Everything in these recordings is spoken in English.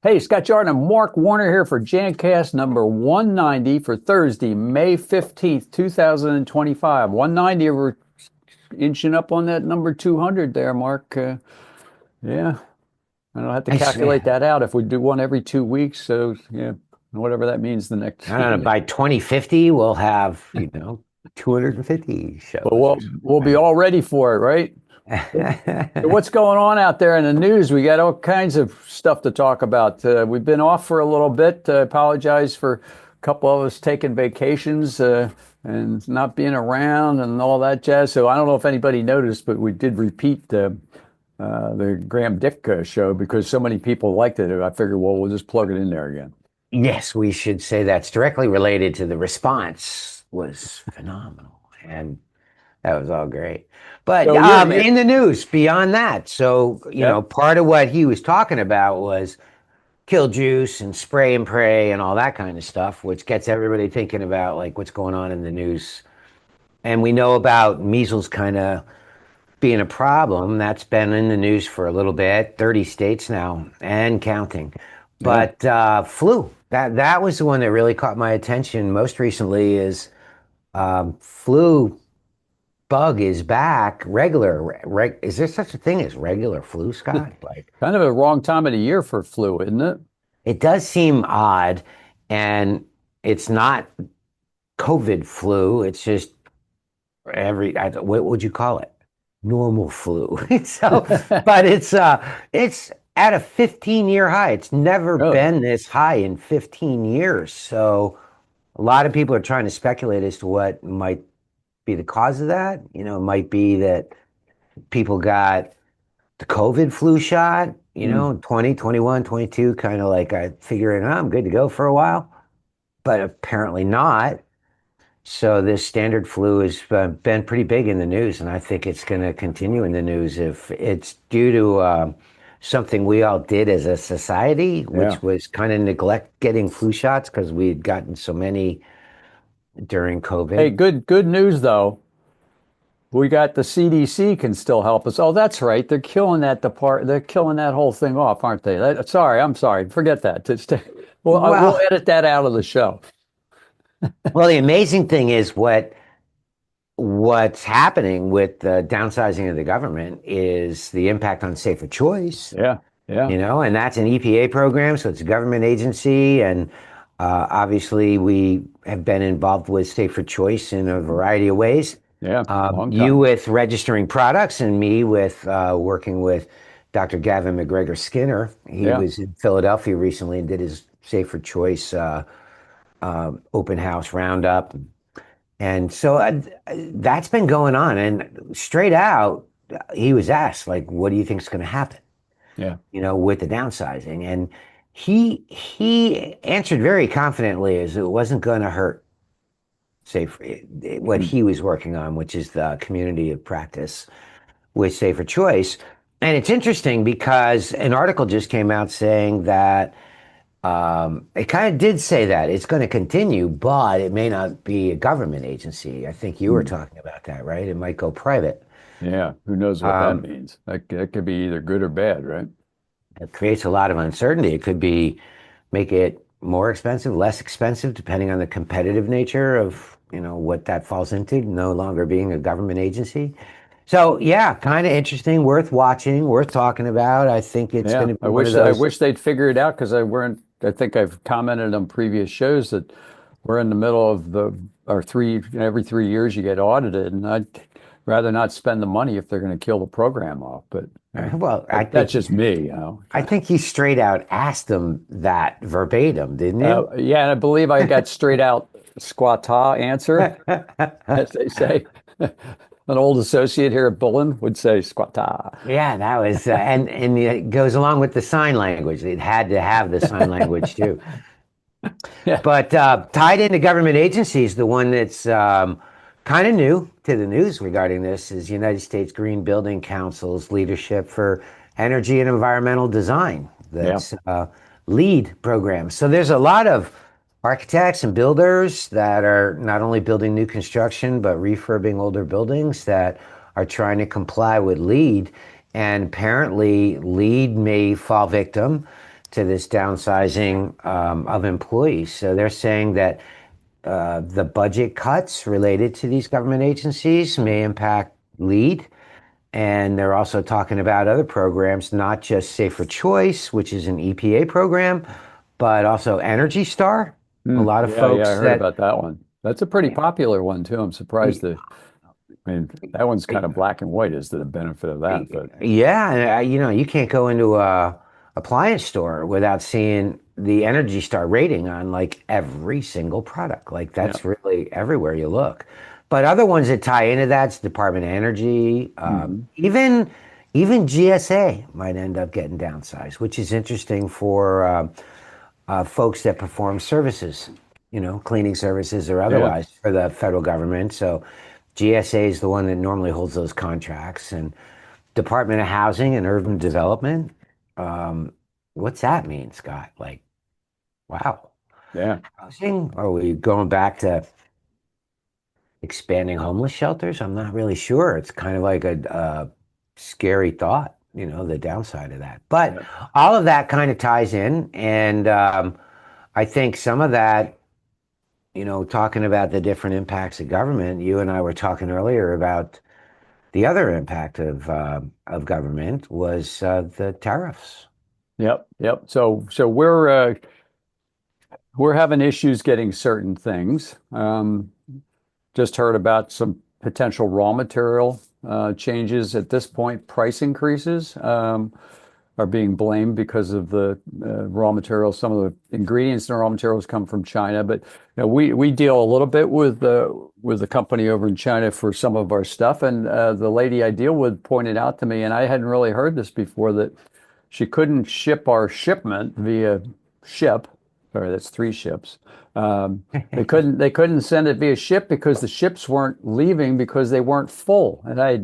Hey, Scott Jordan and Mark Warner here for Jancast number 190 for Thursday, May 15th, 2025. 190, we're inching up on that number 200 there, Mark. Yeah, I don't have to I calculate swear. that out if we do one every 2 weeks. So, yeah, whatever that means the next. I don't know. By 2050, we'll have, 250 But shows or we'll be something. all ready for it, right? So Right? what's going on out there in the news? We got all kinds of stuff to talk about. We've been off for a little bit. Apologize for a couple of us taking vacations and not being around and all that jazz. So I don't know if anybody noticed, but we did repeat the Graham Dick show because so many people liked it. I figured, well, we'll just plug it in there again. Yes, we should say that's directly related to the response was phenomenal. And that was all great. But So in the news, beyond that, so, yep, part of what he was talking about was kill juice and spray and pray and all that kind of stuff, which gets everybody thinking about like what's going on in the news. And we know about measles kind of being a problem. That's been in the news for a little bit, 30 states now and counting. yeah. But flu, that was the one that really caught my attention most recently is flu bug is back. Is there such a thing as regular flu, Scott? Like Kind of a wrong time of the year for flu, isn't it? it does seem odd, and it's not COVID flu. It's just what would you call it? Normal flu. So, but it's at a 15-year high. It's never Really? been this high in 15 years. So a lot of people are trying to speculate as to what might be the cause of that. It might be that people got the COVID flu shot, Mm. 20, 21, 22, kind of like I figuring, I'm good to go for a while, but apparently not. So this standard flu has been pretty big in the news, and I think it's going to continue in the news if it's due to something we all did as a society, Yeah. which was kind of neglect getting flu shots because we had gotten so many during Hey, COVID. good news though. We got the CDC can still help us. Oh, that's right. They're killing that depart. They're killing that whole thing off, aren't they? Sorry, I'm sorry. Forget that. Well, we'll Well, edit that out of the show. well, the amazing thing is what's happening with the downsizing of the government is the impact on safer choice. Yeah, yeah, And that's an EPA program, so it's a government agency. And obviously, we have been involved with Safer Choice in a variety of ways. yeah. Long You time. with registering products, and me with working with Dr. Gavin McGregor Skinner. He Yeah. was in Philadelphia recently and did his Safer Choice open house roundup. And so that's been going on. And straight out, he was asked, like, what do you think is going to happen? Yeah. With the downsizing. And he answered very confidently as it wasn't going to hurt safe what Mm. he was working on, which is the community of practice with safer choice. And it's interesting because an article just came out saying that it kind of did say that it's going to continue, but it may not be a government agency. I think you were Mm. talking about that, right? It might go private. Yeah. Who knows what that Um, means? That could be either good or bad, right? it creates a lot of uncertainty. It could be make it more expensive, less expensive, depending on the competitive nature of, what that falls into, no longer being a government agency. So yeah, kind of interesting, worth watching, worth talking about. I think it's going Yeah. to I be one of wish I those. wish they'd figure it out because I weren't. I think I've commented on previous shows that we're in the middle of the our three every 3 years you get audited, and I'd rather not spend the money if they're going to kill the program off. But Well, I that's think just me. I think he straight out asked them that verbatim, didn't you? Yeah, and I believe I got straight out squatta answer, as they say. An old associate here at Bullen would say squatta. Yeah, that was, and it goes along with the sign language. It had to have the sign language too. Yeah. But tied into government agencies, the one that's kind of new to the news regarding this is United States Green Building Council's leadership for energy and environmental design. Yeah. That's LEED program. So there's a lot of architects and builders that are not only building new construction but refurbing older buildings that are trying to comply with LEED. And apparently, LEED may fall victim to this downsizing of employees. So they're saying that the budget cuts related to these government agencies may impact LEAD. And they're also talking about other programs, not just Safer Choice, which is an EPA program, but also Energy Star. A lot of Yeah, yeah, I folks heard that, about that one. That's a pretty popular one too. I'm surprised that, I mean, that one's kind of black and white as to the benefit of that, but yeah, and you can't go into a appliance store without seeing the Energy Star rating on like every single product. Like yeah. that's really everywhere you look. But other ones that tie into that's Department of Energy, Hmm. even GSA might end up getting downsized, which is interesting for folks that perform services, cleaning services or Yeah. otherwise for the federal government. So GSA is the one that normally holds those contracts, and Department of Housing and Urban Development. Um, what's that mean, Scott? Like, wow, Yeah. housing? Are we going back to expanding homeless shelters? I'm not really sure. It's kind of like a scary thought, the downside of that. But Yeah. all of that kind of ties in, and I think some of that, talking about the different impacts of government. You and I were talking earlier about the other impact of government was the tariffs. Yep. Yep. So we're having issues getting certain things. Just heard about some potential raw material changes at this point. Price increases are being blamed because of the raw materials. Some of the ingredients in the raw materials come from China, but we deal a little bit with the company over in China for some of our stuff. And the lady I deal with pointed out to me, and I hadn't really heard this before, that she couldn't ship our shipment via ship. Sorry, that's three ships. They couldn't send it via ship because the ships weren't leaving because they weren't full. And I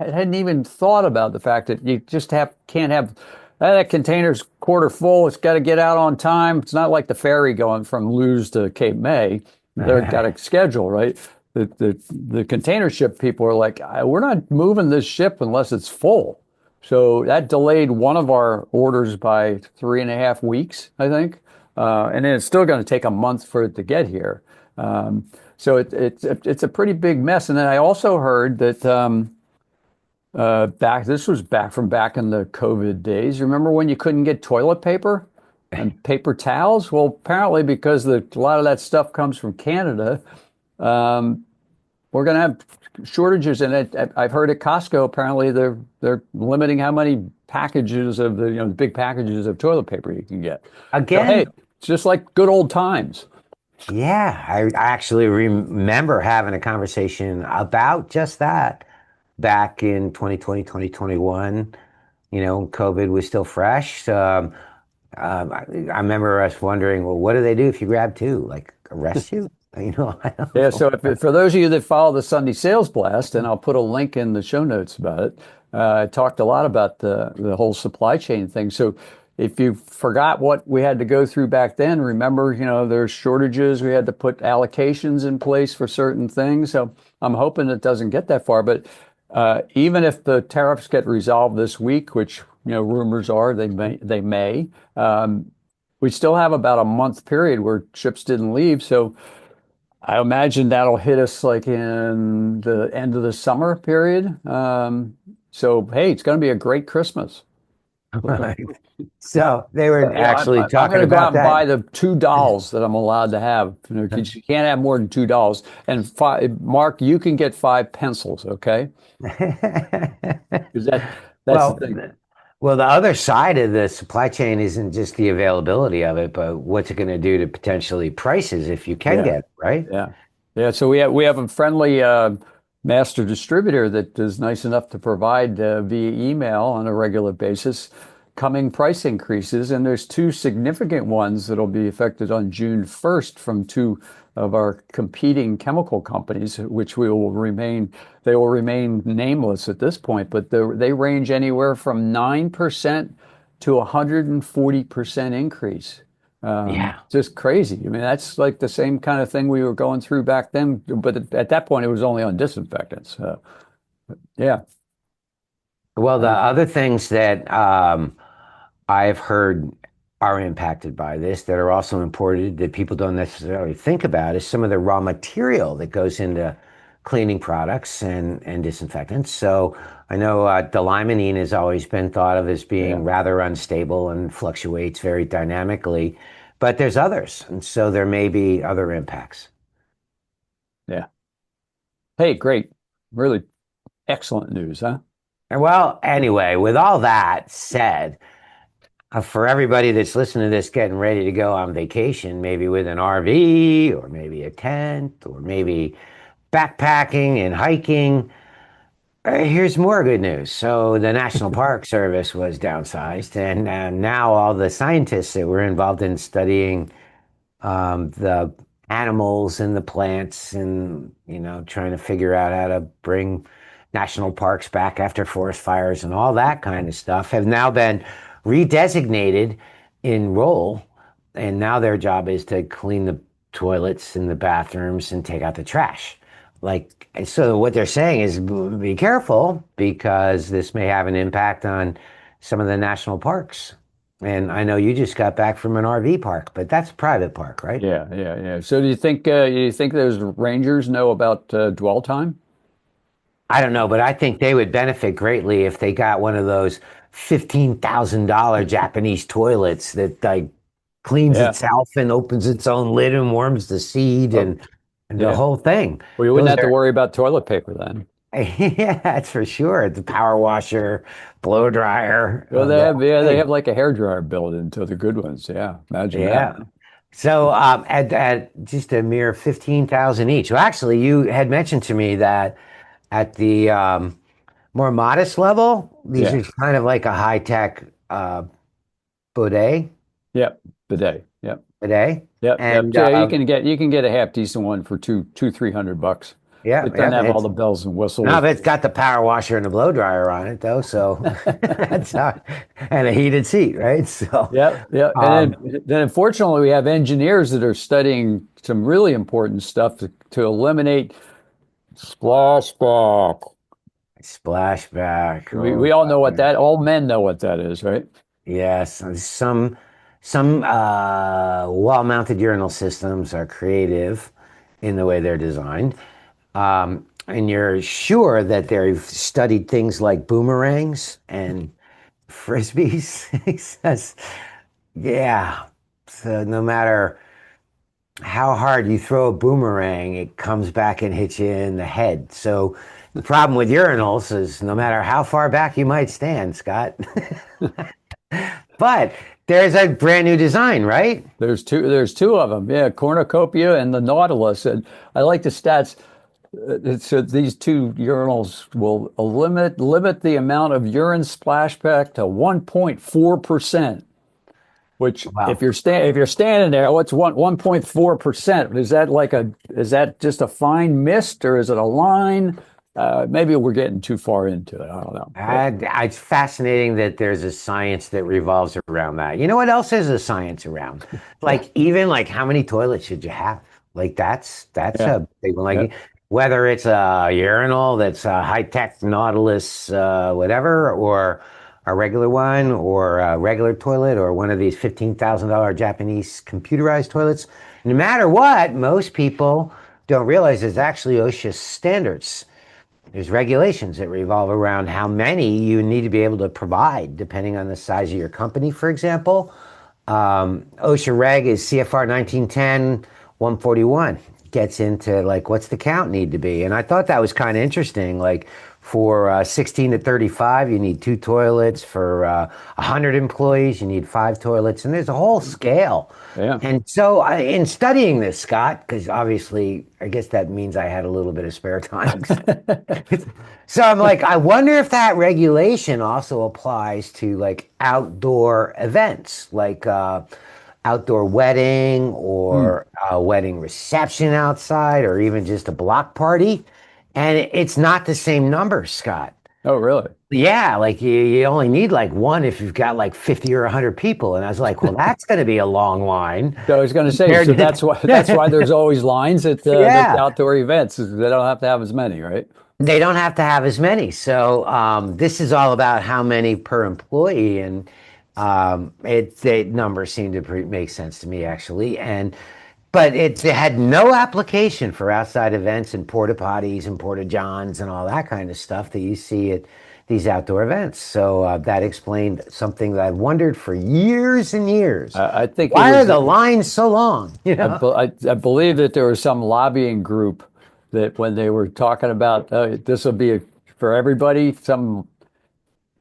hadn't even thought about the fact that you just can't have that container's quarter full. It's got to get out on time. It's not like the ferry going from Lewes to Cape May. They've got a schedule, right? The container ship people are like, we're not moving this ship unless it's full. So that delayed one of our orders by 3.5 weeks, I think. And then it's still going to take a month for it to get here. So it's a pretty big mess. And then I also heard that this was back in the COVID days. Remember when you couldn't get toilet paper and paper towels? Well, apparently because a lot of that stuff comes from Canada, um, we're going to have shortages in it. I've heard at Costco, apparently they're limiting how many packages of the big packages of toilet paper you can get. So hey, Again, it's just like good old times. yeah, I actually remember having a conversation about just that back in 2020, 2021. COVID was still fresh. I remember us wondering, well, what do they do if you grab two? Like arrest you? I Yeah, don't so know. for those of you that follow the Sunday Sales Blast, and I'll put a link in the show notes about it, I talked a lot about the whole supply chain thing. So if you forgot what we had to go through back then, remember, there's shortages. We had to put allocations in place for certain things. So I'm hoping it doesn't get that far. But even if the tariffs get resolved this week, which rumors are they may, we still have about a month period where ships didn't leave. So I imagine that'll hit us like in the end of the summer period. So hey, it's going to be a great Christmas. Right. So they were Yeah, actually I'm going talking to go about out and that. buy the two dolls that I'm allowed to have. 'Cause you can't have more than two dolls. And Mark, you can get five pencils, okay? Because that's the Well, thing. the other side of the supply chain isn't just the availability of it, but what's it going to do to potentially prices if you can Yeah. get it, right? Yeah. Yeah. So we have a friendly master distributor that is nice enough to provide via email on a regular basis coming price increases. And there's two significant ones that'll be effective on June 1st from two of our competing chemical companies, which they will remain nameless at this point, but they range anywhere from 9% to 140% increase. Yeah. Just crazy. I mean, that's like the same kind of thing we were going through back then, but at that point, it was only on disinfectants. Yeah. Well, the Uh, other things that I've heard are impacted by this that are also imported that people don't necessarily think about is some of the raw material that goes into cleaning products and disinfectants. So I know delimonene has always been thought of as being Yeah. rather unstable and fluctuates very dynamically, but there's others, and so there may be other impacts. Yeah. Hey, great. Really excellent news, huh? And well, anyway, with all that said, for everybody that's listening to this getting ready to go on vacation, maybe with an RV or maybe a tent or maybe backpacking and hiking, here's more good news. So the National Park Service was downsized, and now all the scientists that were involved in studying the animals and the plants and trying to figure out how to bring national parks back after forest fires and all that kind of stuff have now been redesignated in role, and now their job is to clean the toilets and the bathrooms and take out the trash. Like, so what they're saying is be careful because this may have an impact on some of the national parks. And I know you just got back from an RV park, but that's a private park, right? Yeah, yeah, yeah. So do you think those rangers know about dwell time? I don't know, but I think they would benefit greatly if they got one of those $15,000 Japanese toilets that like cleans Yeah. itself and opens its own lid and warms the seed Oh, and the yeah. whole thing. Well, you wouldn't Those have to worry about toilet paper then. yeah, that's for sure. The power washer, blow dryer, Well, the they have whole yeah, they thing. have like a hairdryer built into the good ones. Yeah, imagine that. Yeah. So at just a mere 15,000 each. Well, actually, you had mentioned to me that at the more modest level, these Yeah. are kind of like a high tech bidet, Yep. Bidet. Yep. bidet, Yep. Yep. and So you can get a half decent one for $300. yeah, It doesn't yeah. have all It's the bells and now whistles. it's got the power washer and the blow dryer on it though, so that's how, and a heated seat, right? So Yeah, yeah. And um, then unfortunately we have engineers that are studying some really important stuff to eliminate splashback. splashback. We Oh, we all know what that, all men know what that is, right? yes, some wall-mounted urinal systems are creative in the way they're designed. And you're sure that they've studied things like boomerangs and frisbees. He says, yeah. So no matter how hard you throw a boomerang, it comes back and hits you in the head. So the problem with urinals is no matter how far back you might stand, Scott, but there's a brand new design, right? There's two of them. Yeah, cornucopia and the Nautilus. And I like the stats. So these two urinals will limit the amount of urine splashback to 1.4%. Which, Wow. if you're standing there, what's 1.4%? Is that just a fine mist or is it a line? Maybe we're getting too far into it. I don't know. But It's fascinating that there's a science that revolves around that. You know what else is a science around? Like even like how many toilets should you have? Like that's yeah, a big one. yeah, Like whether it's a urinal that's a high tech Nautilus whatever, or a regular one, or a regular toilet, or one of these $15,000 Japanese computerized toilets. No matter what, most people don't realize it's actually OSHA standards. There's regulations that revolve around how many you need to be able to provide, depending on the size of your company, for example. OSHA reg is CFR 1910 141. Gets into like what's the count need to be. And I thought that was kind of interesting. Like for 16 to 35, you need two toilets. For 100 employees, you need five toilets. And there's a whole scale. yeah. And so in studying this, Scott, because obviously I guess that means I had a little bit of spare time. So I'm like, I wonder if that regulation also applies to like outdoor events, like outdoor wedding Hmm. or a wedding reception outside, or even just a block party. And it's not the same number, Scott. Oh, really? Yeah, like you only need like one if you've got like 50 or 100 people. And I was like, well, that's going to be a long line So I was going to say, compared so that's why there's always lines at the yeah. outdoor events. Is they don't have to have as many, right? They don't have to have as many. So this is all about how many per employee. And The numbers seem to make sense to me actually, but it had no application for outside events and porta potties and porta johns and all that kind of stuff that you see at these outdoor events. So that explained something that I've wondered for years and years. I think Why are the lines so long? You know? I believe that there was some lobbying group that when they were talking about this will be for everybody, some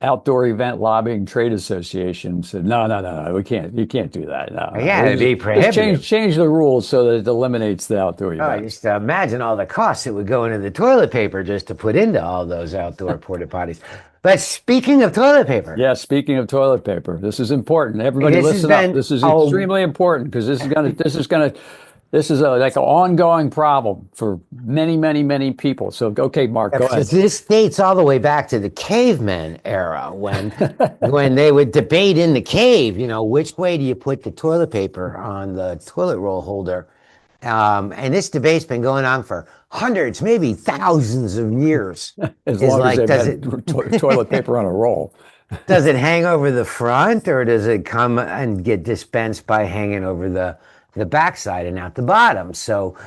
outdoor event lobbying trade association said, no, we can't. You can't do that. No, Yeah, it'd be prohibitive. Just change the rules so that it eliminates the outdoor event. Just imagine all the costs that would go into the toilet paper just to put into all those outdoor porta potties. But speaking of toilet paper. Yeah, speaking of toilet paper, this is important. Everybody listen up. This is extremely important because this is like an ongoing problem for many, many, many people. So, okay, Mark, go ahead. This dates all the way back to the caveman era when they would debate in the cave, which way do you put the toilet paper on the toilet roll holder? And this debate's been going on for hundreds, maybe thousands of years. As long as they've had toilet paper on a roll. Does it hang over the front or does it come and get dispensed by hanging over the backside and out the bottom? So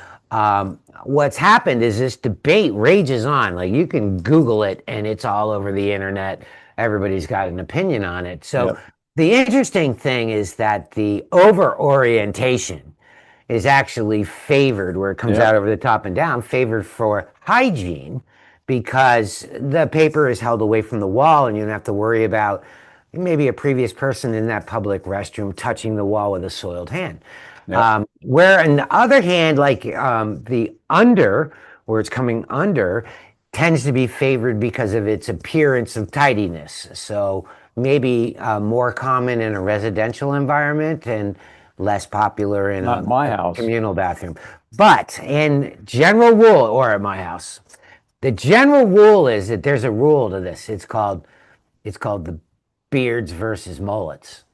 what's happened is this debate rages on. Like you can Google it and it's all over the internet. Everybody's got an opinion on it. So the interesting thing is that the over orientation is actually favored, where it comes out over the top and down, favored for hygiene, because the paper is held away from the wall and you don't have to worry about maybe a previous person in that public restroom touching the wall with a soiled hand. Where on the other hand, like the under, where it's coming under, tends to be favored because of its appearance of tidiness. So maybe more common in a residential environment and less popular in a communal bathroom. But in general rule, or at my house, the general rule is that there's a rule to this. It's called the beards versus mullets.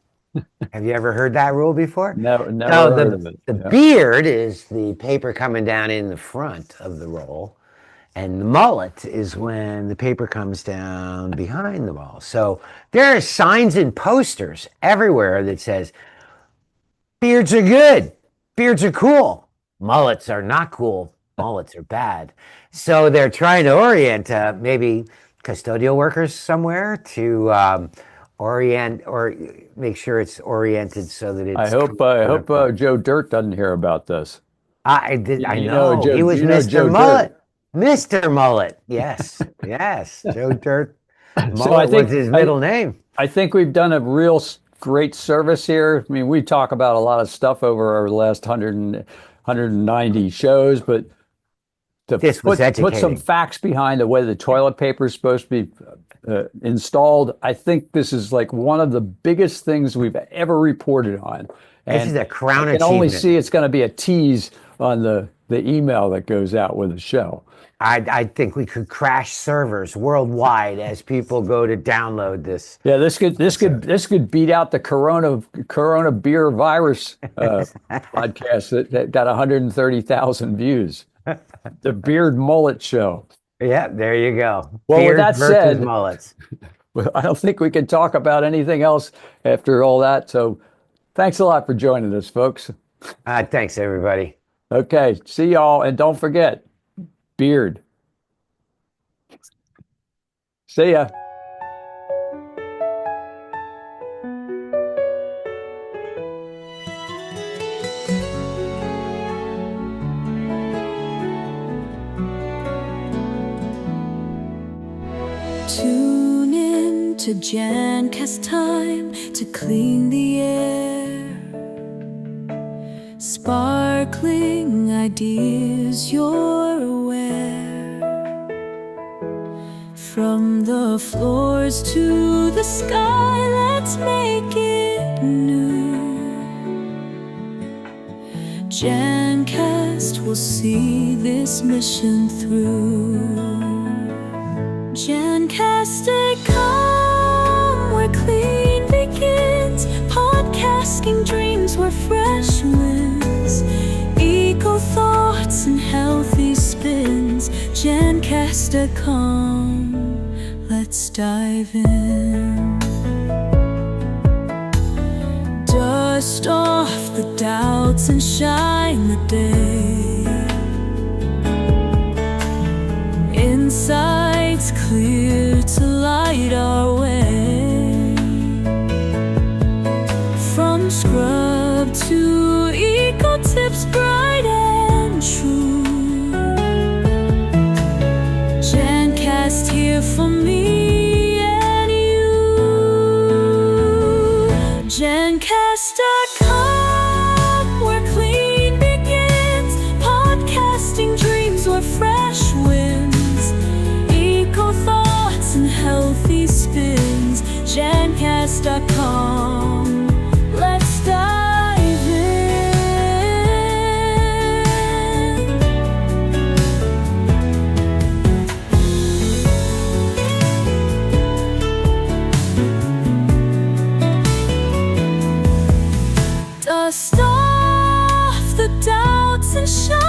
Have you ever heard that rule before? Never heard of it. The beard is the paper coming down in the front of the roll, and the mullet is when the paper comes down behind the roll. So there are signs and posters everywhere that says, beards are good, beards are cool, mullets are not cool, mullets are bad. So they're trying to orient maybe custodial workers somewhere to orient or make sure it's oriented so that it's. I hope Joe Dirt doesn't hear about this. I know. He was Mr. Mullet. Mr. Mullet. Yes. Yes. Joe Dirt. Mullet was his middle name. I think we've done a real great service here. I mean, we talk about a lot of stuff over our last 190 shows, but to put some facts behind the way the toilet paper is supposed to be installed, I think this is like one of the biggest things we've ever reported on. And this is a crown achievement. I can only see it's going to be a tease on the email that goes out with the show. I think we could crash servers worldwide as people go to download this. Yeah, this could beat out the Corona beer virus podcast that got 130,000 views. The Beard Mullet Show. Yeah, there you go. Well, Beard with that said, mullets. I don't think we can talk about anything else after all that. So, thanks a lot for joining us, folks. Thanks, everybody. Okay, see y'all, and don't forget, beard. See ya. Tune in to Jancast time to clean the air. Sparkling ideas, you're aware. From the floors to the sky, let's make it new. Jancast will see this mission through. Jancast.com, where clean begins. Podcasting dreams where fresh wins. Eco thoughts and healthy spins. Jancast.com, let's dive in. Dust off the doubts and shine the day. Insights clear to light our way. From scrub to eco tips, bright and true. Jancast here for me and you. Jancast.com, where clean begins. Podcasting dreams where fresh winds. Eco thoughts and healthy spins. Jancast.com. Let's dive in. Dust off the doubts and shine